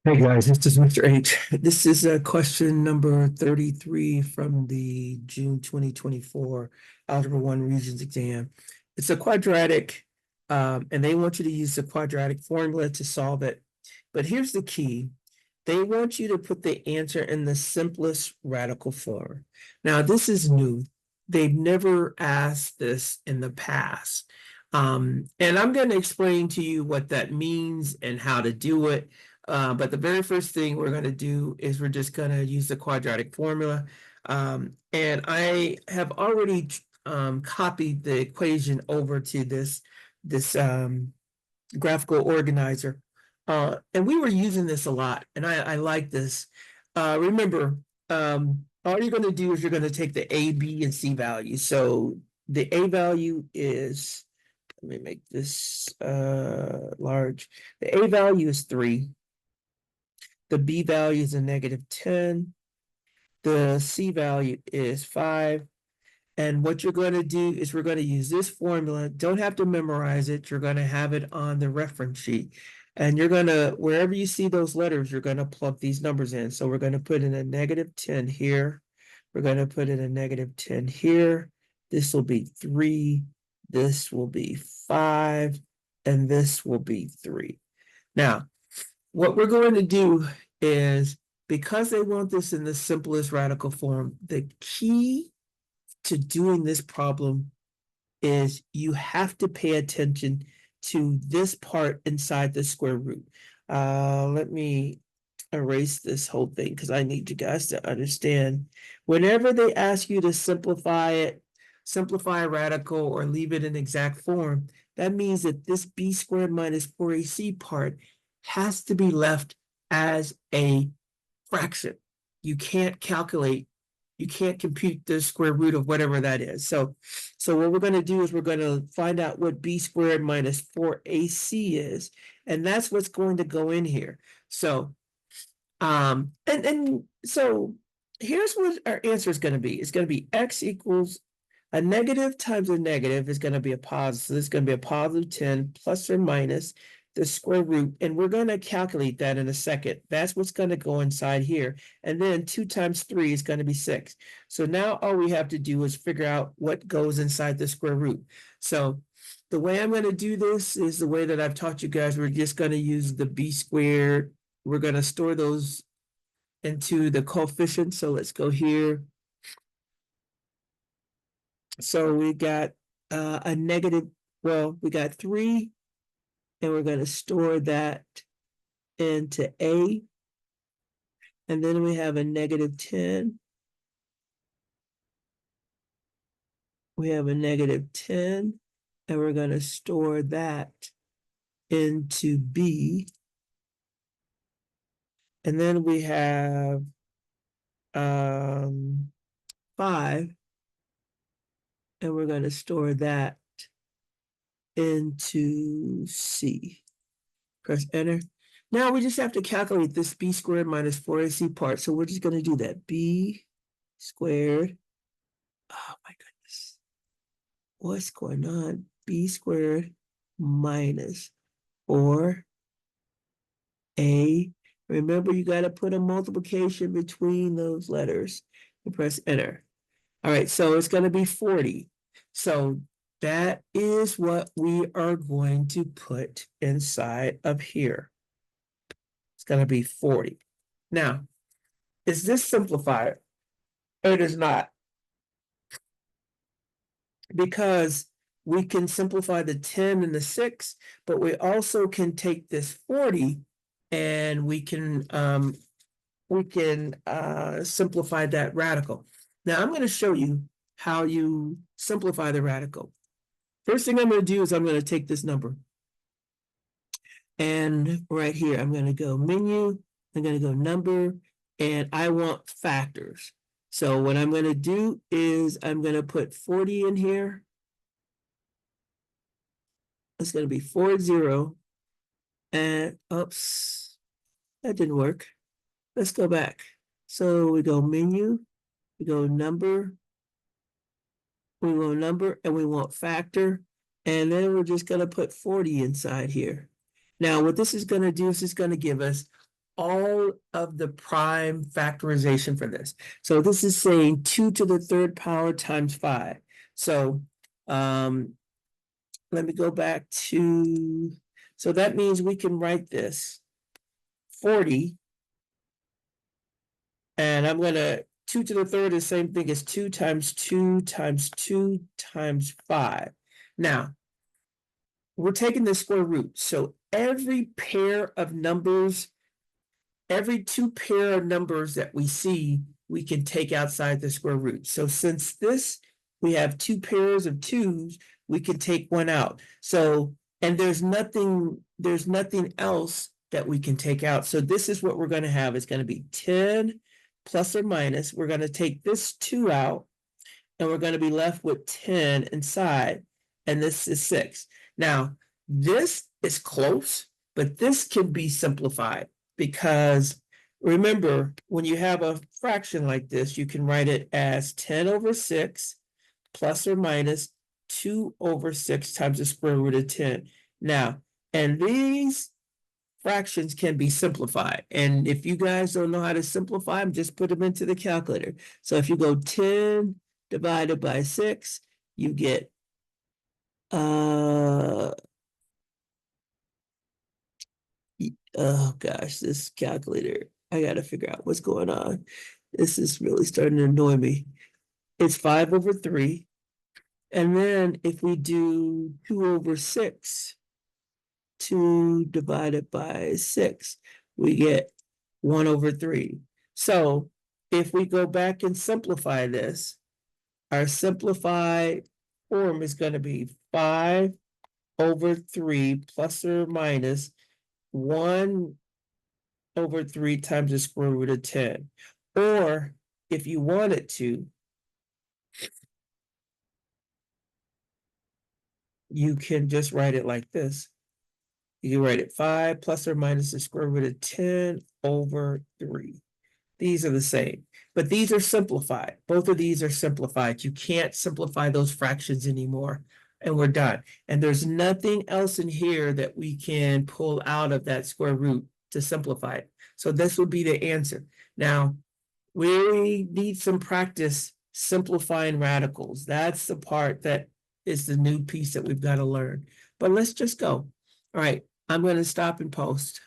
Hey guys, this is Mr. H. This is question number 33 from the June 2024 Algebra 1 Regents exam. It's a quadratic, and they want you to use the quadratic formula to solve it. But here's the key. They want you to put the answer in the simplest radical form. Now, this is new. They've never asked this in the past. And I'm going to explain to you what that means and how to do it. But the very first thing we're going to do is we're just going to use the quadratic formula. And I have already copied the equation over to this graphical organizer. And we were using this a lot, and I like this. Remember, all you're going to do is you're going to take the A, B, and C values. So the A value is, let me make this large. The A value is 3. The B value is a -10. The C value is 5. And what you're going to do is we're going to use this formula. Don't have to memorize it. You're going to have it on the reference sheet. And you're going to, wherever you see those letters, you're going to plug these numbers in. So we're going to put in a -10 here. We're going to put in a -10 here. This will be 3. This will be 5. And this will be 3. Now, what we're going to do is, because they want this in the simplest radical form, the key to doing this problem is you have to pay attention to this part inside the square root. Let me erase this whole thing because I need you guys to understand. Whenever they ask you to simplify it, simplify a radical or leave it in exact form, that means that this b squared minus 4ac part has to be left as a fraction. You can't calculate, you can't compute the square root of whatever that is. So what we're going to do is we're going to find out what b squared minus 4ac is, and that's what's going to go in here. So and so here's what our answer is going to be. It's going to be x equals a negative times a negative is going to be a positive. So this is going to be a positive 10 plus or minus the square root. And we're going to calculate that in a second. That's what's going to go inside here. And then 2 times 3 is going to be 6. So now all we have to do is figure out what goes inside the square root. So the way I'm going to do this is the way that I've taught you guys. We're just going to use the b squared. We're going to store those into the coefficient. So let's go here. So we got a negative, well, we got 3, and we're going to store that into A. And then we have a -10. We have a -10, and we're going to store that into B. And then we have 5, and we're going to store that into C. Press enter. Now we just have to calculate this b squared minus 4ac part. So we're just going to do that. B squared. Oh my goodness. What's going on? B squared minus 4a. Remember, you got to put a multiplication between those letters and press enter. All right, so it's going to be 40. So that is what we are going to put inside of here. It's going to be 40. Now, is this simplified? It is not, because we can simplify the 10 and the 6, but we also can take this 40 and we can simplify that radical. Now I'm going to show you how you simplify the radical. First thing I'm going to do is I'm going to take this number. And right here, I'm going to go menu, I'm going to go number, and I want factors. So what I'm going to do is I'm going to put 40 in here. It's going to be 40. And oops, that didn't work. Let's go back. So we go menu, we go number, and we want factor. And then we're just going to put 40 inside here. Now, what this is going to do is it's going to give us all of the prime factorization for this. So this is saying 2 to the third power times 5. So let me go back to, so that means we can write this 40. And I'm gonna, 2 to the third is the same thing as 2 times 2 times 2 times 5. Now, we're taking the square root. So every pair of numbers, every two pair of numbers that we see, we can take outside the square root. So since this, we have two pairs of twos, we can take one out. So, and there's nothing else that we can take out. So this is what we're going to have. It's going to be 10 plus or minus. We're going to take this 2 out, and we're going to be left with 10 inside, and this is 6. Now, this is close, but this can be simplified because remember, when you have a fraction like this, you can write it as 10 over 6 plus or minus 2 over 6 times the square root of 10. Now, and these fractions can be simplified. And if you guys don't know how to simplify them, just put them into the calculator. So if you go 10 divided by 6, you get oh gosh, this calculator, I gotta figure out what's going on. This is really starting to annoy me. It's 5 over 3. And then if we do 2 over 6, 2 divided by 6, we get 1 over 3. So if we go back and simplify this, our simplified form is going to be 5 over 3 plus or minus 1 over 3 times the square root of 10. Or if you wanted to, you can just write it like this. You write it 5 plus or minus the square root of 10 over 3. These are the same, but these are simplified. Both of these are simplified. You can't simplify those fractions anymore, and we're done. And there's nothing else in here that we can pull out of that square root to simplify it. So this would be the answer. Now, we need some practice simplifying radicals. That's the part that is the new piece that we've got to learn. But let's just go. All right, I'm going to stop and post.